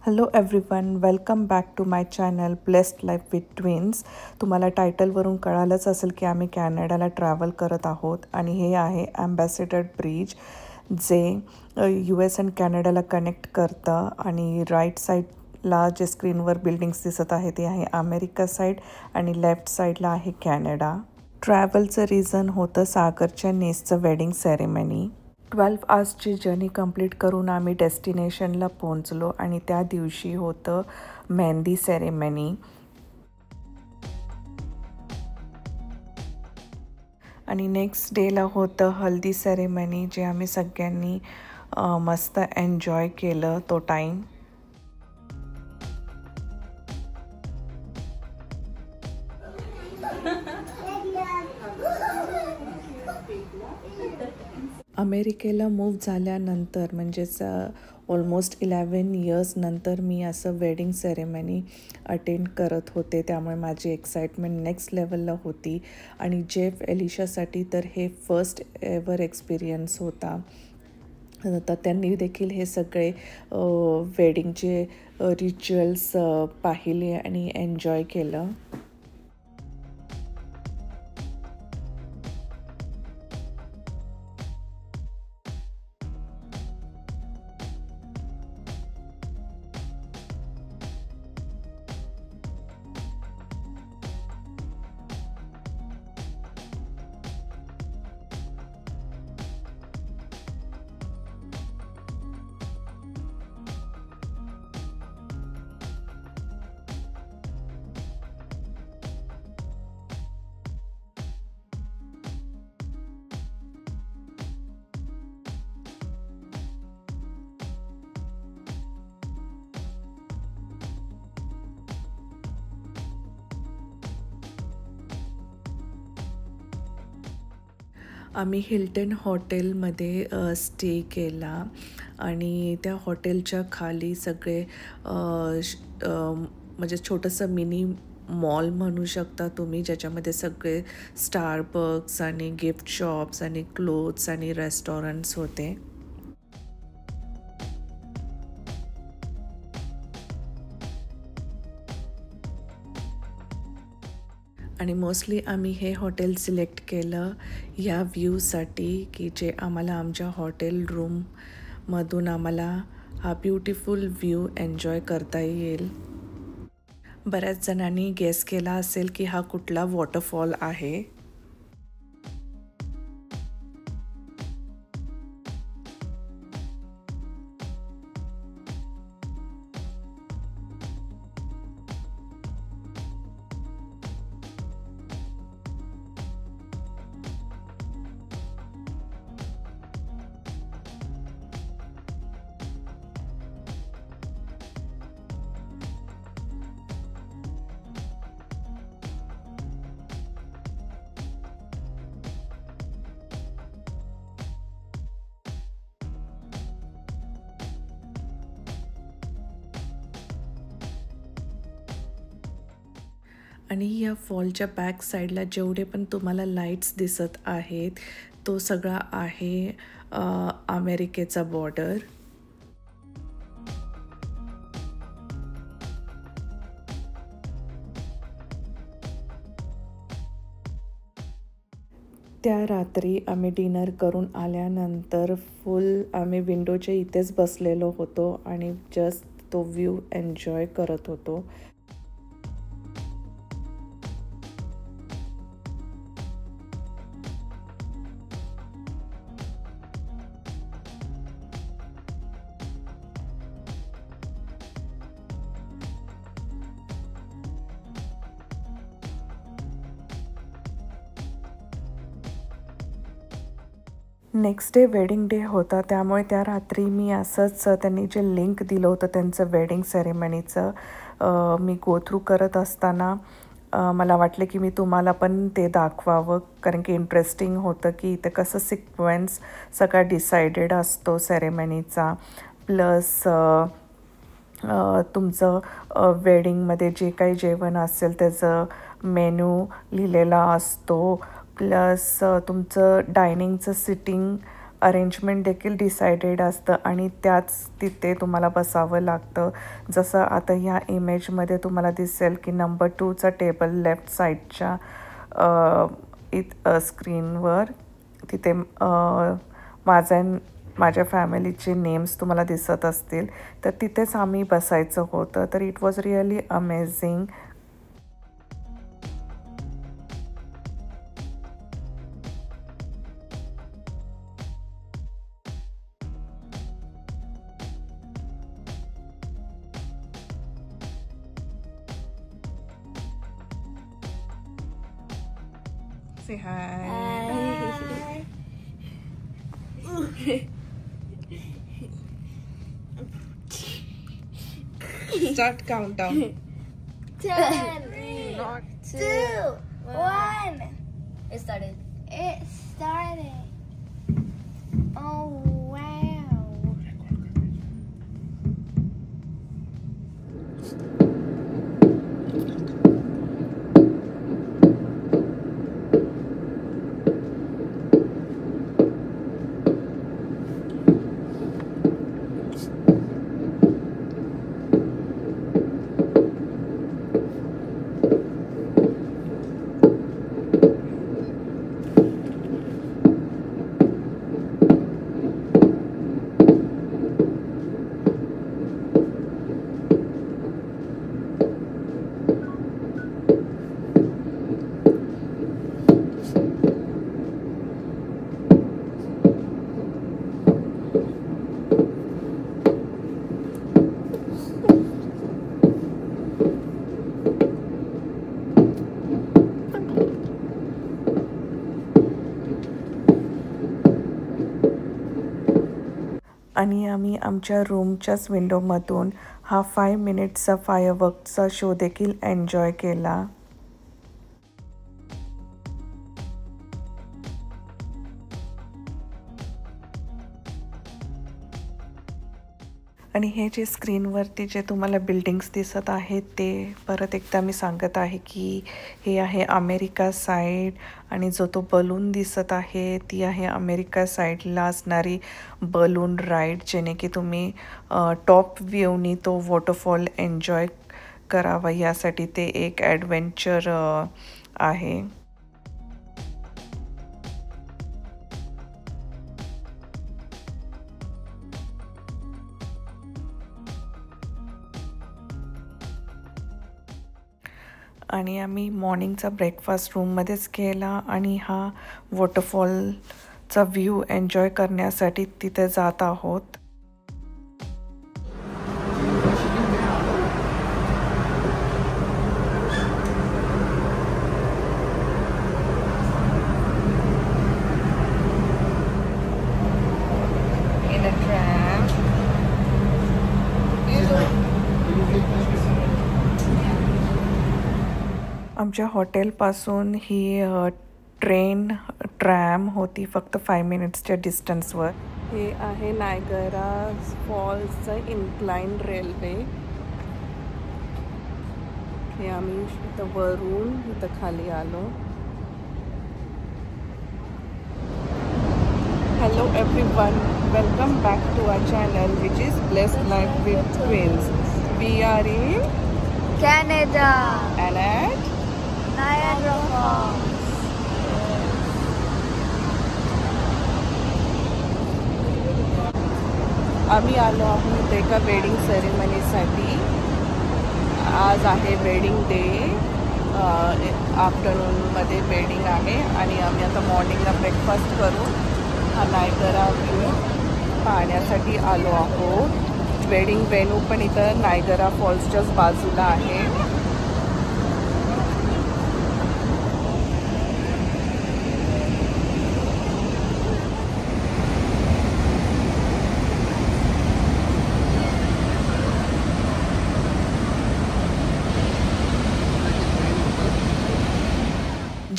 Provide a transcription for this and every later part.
Hello everyone, welcome back to my channel blessed life with twins. तुम्हाला टायटलवरून कळालंच असेल की आम्ही कॅनडाला ट्रॅव्हल करत आहोत आणि हे आहे ॲम्बॅसेडर ब्रिज, जे US अँड कॅनडाला कनेक्ट करतं. आणि राईट साईडला जे स्क्रीनवर बिल्डिंग्स दिसत आहे ते आहे अमेरिका साईड आणि लेफ्ट साईडला आहे कॅनडा. ट्रॅव्हलचं रिझन होतं सागरच्या नेसचं वेडिंग सेरेमनी. 12 आवर्सची जर्नी कंप्लीट करून आम्ही डेस्टिनेशनला पोहोचलो आणि त्या दिवशी होतं मेहंदी सेरेमनी. आणि नेक्स्ट डेला होतं हल्दी सेरेमनी, जे आम्ही सगळ्यांनी मस्त एन्जॉय केलं तो टाईम. अमेरिकेला मूव्ह झाल्यानंतर म्हणजेच ऑलमोस्ट 11 इयर्स नंतर मी असं वेडिंग सेरेमनी अटेंड करत होते, त्यामुळे माझी एक्साइटमेंट नेक्स्ट लेवलला होती. आणि जेफ एलिशासाठी तर हे फर्स्ट एव्हर एक्सपिरियन्स होता. तर त्यांनी देखील हे सगळे वेडिंगचे रिच्युअल्स पाहिले आणि एन्जॉय केलं. आम्ही हिल्टन हॉटेलमध्ये स्टे केला आणि त्या हॉटेलच्या खाली सगळे म्हणजे छोटंसं मिनी मॉल म्हणू शकता तुम्ही, ज्याच्यामध्ये सगळे स्टारबक्स आणि गिफ्ट शॉप्स आणि क्लोथ्स आणि रेस्टॉरंट्स होते. आणि मोस्टली आम्ही हे हॉटेल सिलेक्ट केलं या व्ह्यूसाठी, की जे आम्हाला आमच्या हॉटेल रूममधून आम्हाला हा ब्युटिफुल व्ह्यू एन्जॉय करता येईल. बऱ्याच जणांनी गेस केला असेल की हा कुठला वॉटरफॉल आहे. आणि या फॉलच्या बॅक साईडला जेवढे पण तुम्हाला लाईट्स दिसत आहेत, तो सगळा आहे अमेरिकेचा बॉर्डर. त्या रात्री आम्ही डिनर करून आल्यानंतर फुल आम्ही विंडोच्या इथेच बसलेलो होतो आणि जस्ट तो व्ह्यू एन्जॉय करत होतो. नेक्स्ट डे वेडिंग डे होता, त्यामुळे त्या रात्री मी असंच त्यांनी जे लिंक दिलं होतं त्यांचं वेडिंग सेरेमनीचं मी गो थ्रू करत असताना मला वाटलं की मी तुम्हाला पण ते दाखवावं, कारण की इंटरेस्टिंग होतं की इथे कसं सिक्वेन्स सगळा डिसायडेड असतो सेरेमनीचा. प्लस तुमचं वेडिंगमध्ये जे काही जेवण असेल त्याचं मेनू लिहिलेला असतो. प्लस तुमचं डायनिंगचं सिटिंग अरेंजमेंट देखील डिसाइडेड असतं आणि त्याच तिथे तुम्हाला बसावं लागतं. जसं आता ह्या इमेजमध्ये तुम्हाला दिसेल की नंबर 2चा टेबल लेफ्ट साईडच्या स्क्रीनवर तिथे माझ्या फॅमिलीचे नेम्स तुम्हाला दिसत असतील, तर तिथेच आम्ही बसायचं होतं. तर it was really amazing. Say hi. Start countdown. 10, Not 2, 1. It started. It started. Oh, wow. आणि आम्ही आमच्या रूमच्याच विंडोमधून हा 5 मिनिट्सचा फायरवर्कचा शो देखील एन्जॉय केला. आणि हे जे स्क्रीनवरती जे तुम्हाला बिल्डिंग्स दिसत आहेत ते परत एकदा मी सांगत आहे की हे आहे अमेरिका साईड आणि जो तो बलून दिसत आहे ती आहे अमेरिका साईडला असणारी बलून राईड, जेणे की तुम्ही टॉप व्ह्यूनी तो वॉटरफॉल एन्जॉय करावा यासाठी ते एक ॲडव्हेंचर आहे. आणि आम्ही मॉर्निंगचा ब्रेकफास्ट रूममध्येच केला आणि हा वॉटरफॉलचा व्ह्यू एन्जॉय करण्यासाठी तिथे जात आहोत. आमच्या हॉटेलपासून ही ट्रॅम होती फक्त 5 मिनिट्सच्या डिस्टन्सवर. हे आहे नायगरा फॉल्सचं इन्क्लाइन रेल्वे. हे आम्ही इथं वरून इथं खाली आलो. Hello everyone, welcome back to our channel which is blessed life with twins. We are in Canada. and at Niagara Falls. आम्ही आलो आहोत एका वेडिंग सेरेमनीसाठी. आज आहे वेडिंग डे. आफ्टरनूनमध्ये वेडिंग आहे आणि आम्ही आता मॉर्निंगला ब्रेकफास्ट करून हा नायगरा व्ह्यू पाहण्यासाठी आलो आहोत. वेडिंग वेन्यू पण इथं नायगरा फॉल्सच्याच बाजूला आहे.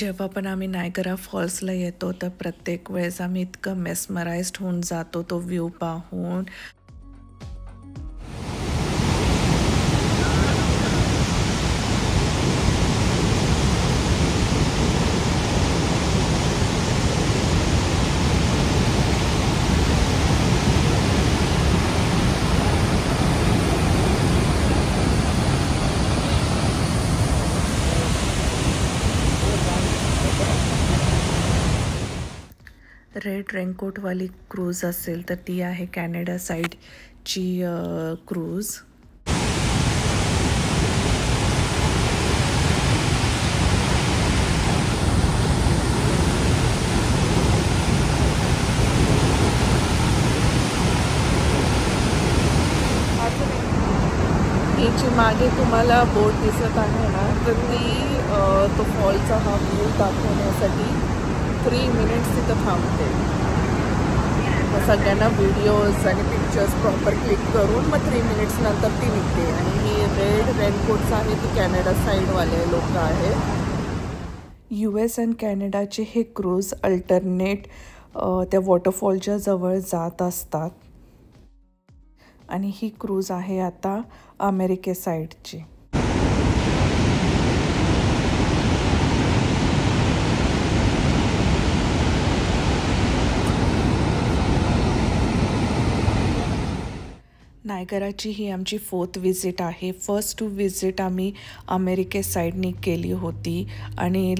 जेव्हा पण आम्ही नायगरा फॉल्सला येतो तर प्रत्येक वेळेस आम्ही इतकं मेस्मराइज्ड होऊन जातो तो व्ह्यू पाहून. रेड रेनकोटवाली क्रूज असेल तर ती आहे कॅनडा साईडची क्रूज. याची मागे तुम्हाला बोट दिसत आहे ना, तर ती तो फॉलचा हा व्ह्यू दाखवण्यासाठी 3 मिनिट्स तिथं थांबते. सगळ्यांना व्हिडिओज आणि पिक्चर्स प्रॉपर क्लिक करून मग 3 मिनिट्स नंतर ती निघते. आणि ही रेड रेनकोट्स आहे ती कॅनडा साईडवाले लोक आहेत. US आणि कॅनडाचे हे क्रूज अल्टरनेट त्या वॉटरफॉलच्या जवळ जात असतात. आणि ही क्रूज आहे आता अमेरिके साईडची. नायगराची ही आमची 4th विजिट आहे. फर्स्ट 2 विजिट आम्ही अमेरिके साईडनी केली होती आणि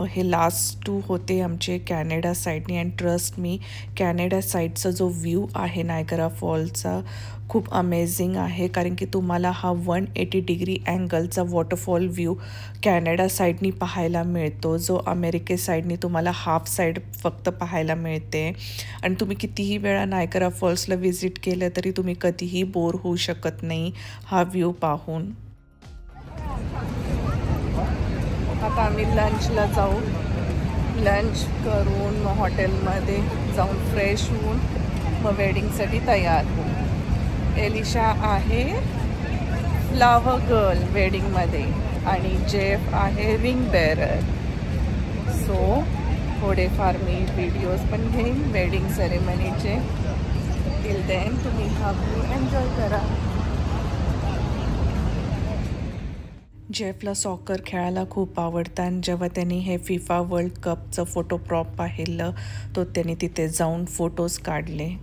हे लास्ट 2 होते आमचे कॅनडा साईडनी. अँड ट्रस्ट मी, कॅनडा साईडचा जो व्ह्यू आहे नायगरा फॉलचा खूप अमेझिंग आहे, कारण की तुम्हाला हा 180 डिग्री अँगलचा वॉटरफॉल व्ह्यू कॅनडा साईडनी पाहायला मिळतो, जो अमेरिके साईडनी तुम्हाला हाफ साईड फक्त पाहायला मिळते. आणि तुम्ही कितीही वेळा नायगरा फॉल्सला व्हिजिट केलं तरी तुम्ही कधीही बोर होऊ शकत नाही हा व्ह्यू पाहून. आता आम्ही लंचला जाऊ. लंच करून मग हॉटेलमध्ये जाऊन फ्रेश होऊन मग वेडिंगसाठी तयार होऊ. एलिशा आहे फ्लावर गर्ल वेडिंगमध्ये आणि जेफ आहे रिंग बेअरर. सो थोडेफार मी व्हिडिओज पण घेईन वेडिंग सेरेमनीचे. टिल देन तुम्ही हा व्ह्यू एन्जॉय करा. जेफला सॉकर खेळायला खूप आवडतं आणि जेव्हा त्यांनी हे फिफा वर्ल्ड कपचं फोटो प्रॉप पाहिलं तो त्यांनी तिथे जाऊन फोटोज काढले.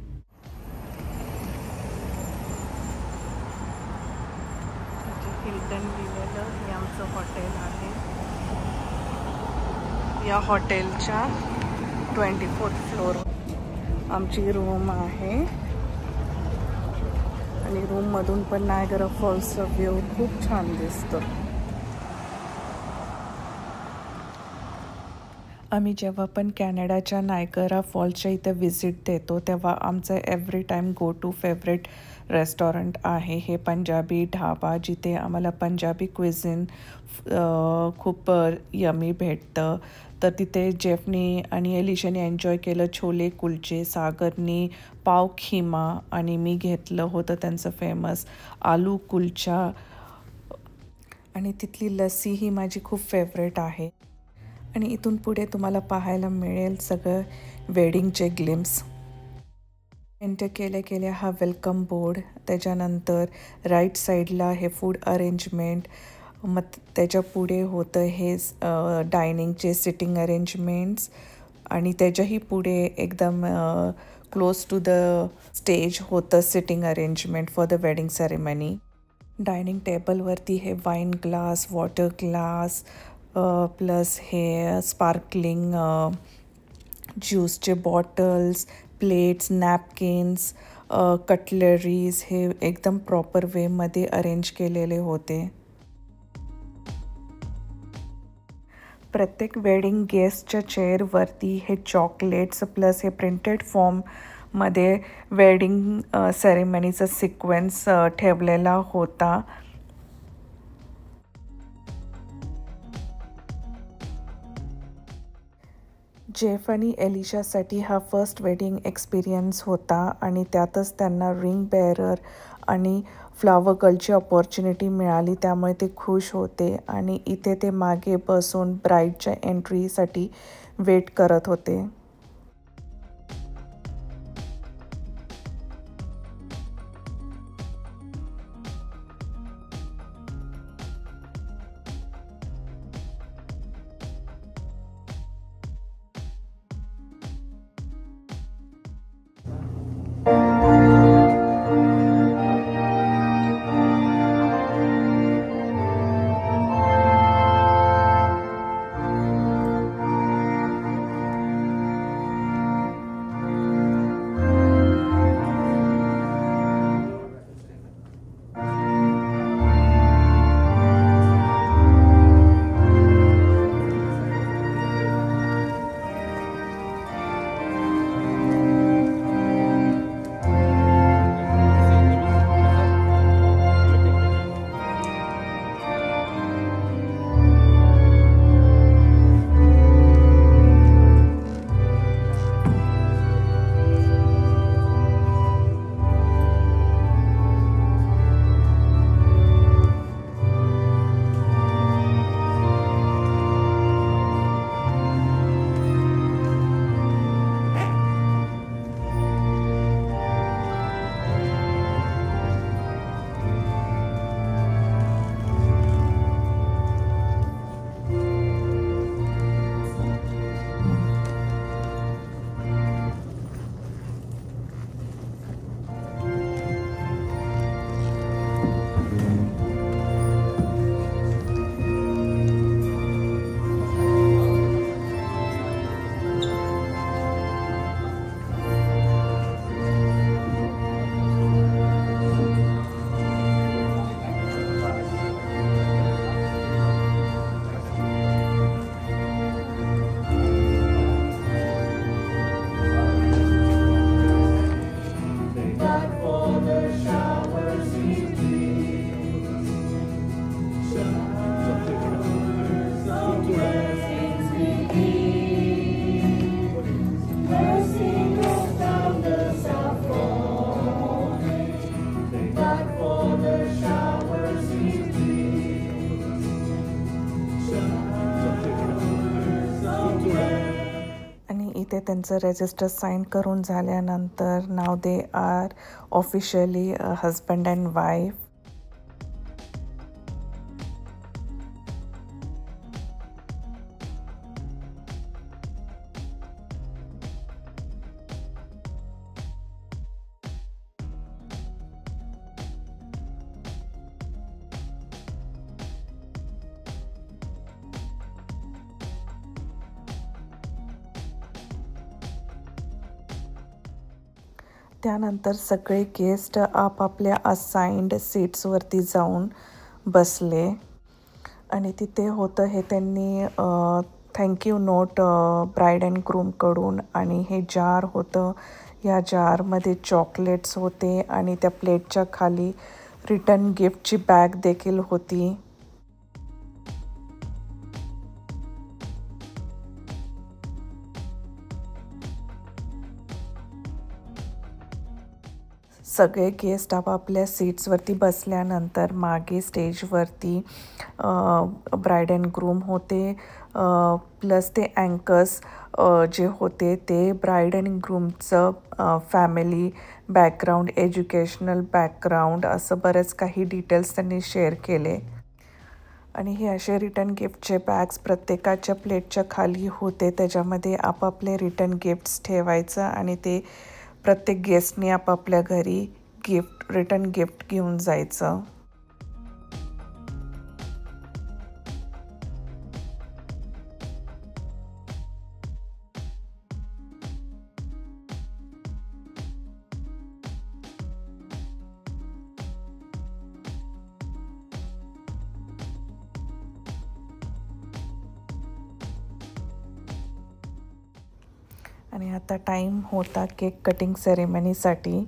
हिल्टन लिहिलेलं हे आमचं हॉटेल आहे. या हॉटेलच्या 24th फ्लोर आमची रूम आहे आणि रूममधून पण नायगरा फॉल्सचा व्ह्यू खूप छान दिसतो. आम्ही जेव्हा पण कॅनडाच्या नायगरा फॉल्सच्या इथे व्हिजिट देतो तेव्हा आमचं every time go to favourite restaurant आहे हे पंजाबी ढाबा, जिथे आम्हाला पंजाबी क्विझिन खूप यमी भेटतं. तर तिथे जेफनी आणि एलिशाने एन्जॉय केलं छोले कुलचे, सागरनी पाव खिमा आणि मी घेतलं होतं त्यांचं फेमस आलू कुलचा. आणि तिथली लस्सी ही माझी खूप फेवरेट आहे. आणि इथून पुढे तुम्हाला पाहायला मिळेल सगळं वेडिंगचे ग्लिम्स. एंटर केल्या हा वेलकम बोर्ड, त्याच्यानंतर राईट साईडला हे फूड अरेंजमेंट, मग त्याच्या पुढे होतं हे डायनिंगचे सिटिंग अरेंजमेंट्स आणि त्याच्याही पुढे एकदम क्लोज टू द स्टेज होतं sitting arrangement for the wedding ceremony. Dining टेबलवरती हे wine glass, water glass plus हे स्पार्कलिंग ज्यूसचे बॉटल्स, प्लेट्स, नॅपकिन्स, कटलरीज हे एकदम प्रॉपर वेमध्ये अरेंज केलेले होते. प्रत्येक वेडिंग गेस्टच्या चेअरवरती हे चॉकलेट्स प्लस हे प्रिंटेड फॉर्ममध्ये वेडिंग सेरेमनीचा सिक्वेन्स ठेवलेला होता. जेफ आणि एलिशासाठी हा फर्स्ट वेडिंग एक्सपिरियन्स होता आणि त्यातच त्यांना रिंग बेअरर आणि फ्लावर गर्लची अपॉर्च्युनिटी मिळाली, त्यामुळे ते खुश होते. आणि इथे ते मागे बसून ब्राईडच्या एंट्रीसाठी वेट करत होते. इथे त्यांचं रजिस्टर साईन करून झाल्यानंतर नाव they are officially husband and wife. त्यानंतर सगळे गेस्ट आपापल्या असाइन्ड सीट्सवरती जाऊन बसले आणि तिथे होतं हे त्यांनी थँक्यू नोट ब्राईड अँड ग्रूमकडून आणि हे जार होतं. या जारमध्ये चॉकलेट्स होते आणि त्या प्लेटच्या खाली रिटर्न गिफ्टची बॅग देखील होती. सगळे गेस्ट आपापल्या सीट्सवरती बसल्यानंतर मागे स्टेजवरती ब्राईड अँड ग्रूम होते प्लस ते अँकर्स जे होते ते ब्राईड अँड ग्रूमचं फॅमिली बॅकग्राऊंड, एज्युकेशनल बॅकग्राऊंड असं बरेच काही डिटेल्स त्यांनी शेअर केले. आणि हे असे रिटर्न गिफ्टचे बॅग्स प्रत्येकाच्या प्लेटच्या खाली होते. त्याच्यामध्ये आपापले रिटर्न गिफ्ट्स ठेवायचं आणि ते प्रत्येक गेस्टने आपापल्या घरी रिटर्न गिफ्ट घेऊन जायचं. आणि आता टाईम होता केक कटिंग सेरेमनीसाठी.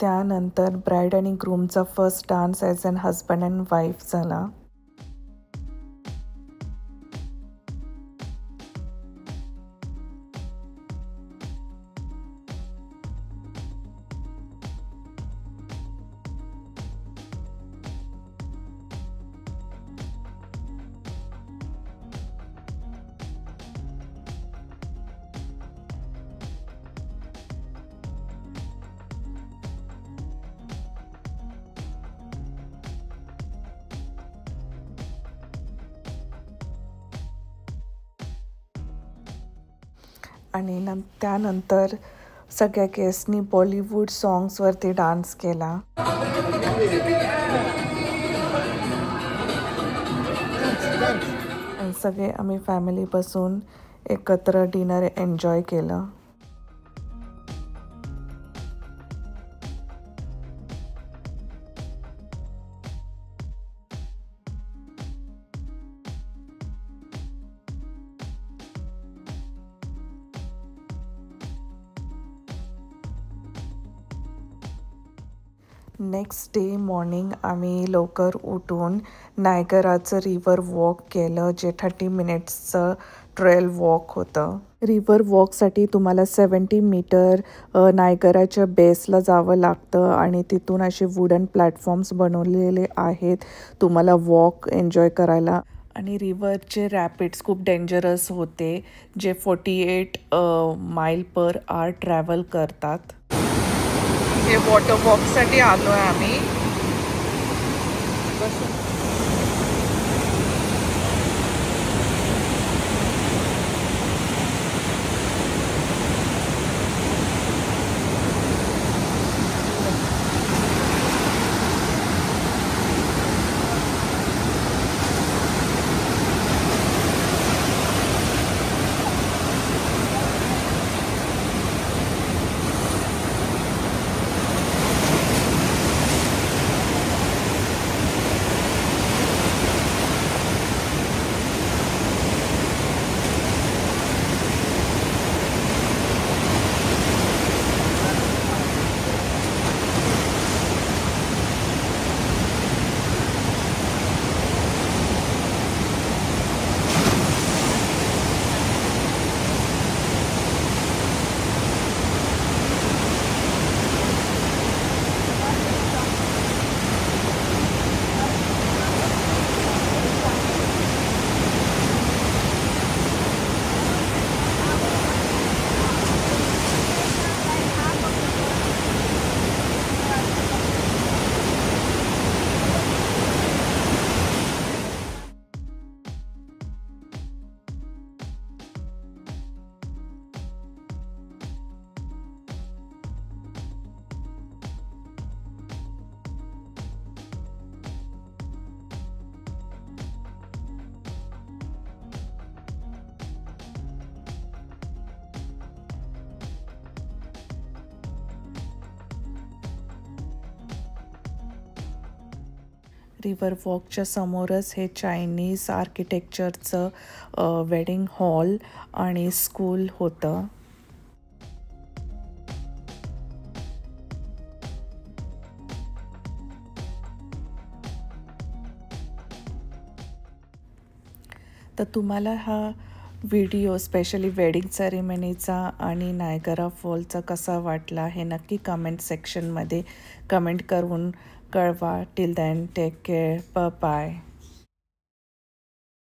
त्यानंतर ब्राईड आणि ग्रूमचा first dance as an husband and wife झाला. आणि त्यानंतर सगळ्या गेस्टनी बॉलिवूड सॉंग्सवरती डान्स केला. आणि सगळे आम्ही फॅमिली बसून एकत्र डिनर एन्जॉय केलं. नेक्स्ट डे मॉर्निंग आम्ही लवकर उठून नायगराचं रिव्हर वॉक केलं, जे 30 मिनिट्सचं ट्रेल वॉक होतं. रिव्हर वॉकसाठी तुम्हाला 70 मीटर नायगराच्या बेसला जावं लागतं आणि तिथून असे वुडन प्लॅटफॉर्म्स बनवलेले आहेत तुम्हाला वॉक एन्जॉय करायला. आणि रिव्हरचे रॅपिड्स खूप डेंजरस होते, जे 48 माईल पर आवर ट्रॅव्हल करतात. हे वॉटर वॉकसाठी आलो आहे आम्ही. रिव्हर वॉकच्या समोरच हे चायनीज आर्किटेक्चरचं वेडिंग हॉल आणि स्कूल होतं. तर तुम्हाला हा व्हिडिओ स्पेशली वेडिंग सेरेमनीचा आणि नायगरा फॉलचा कसा वाटला हे नक्की कमेंट सेक्शनमध्ये कमेंट करून कळवा. Till then take care, bye.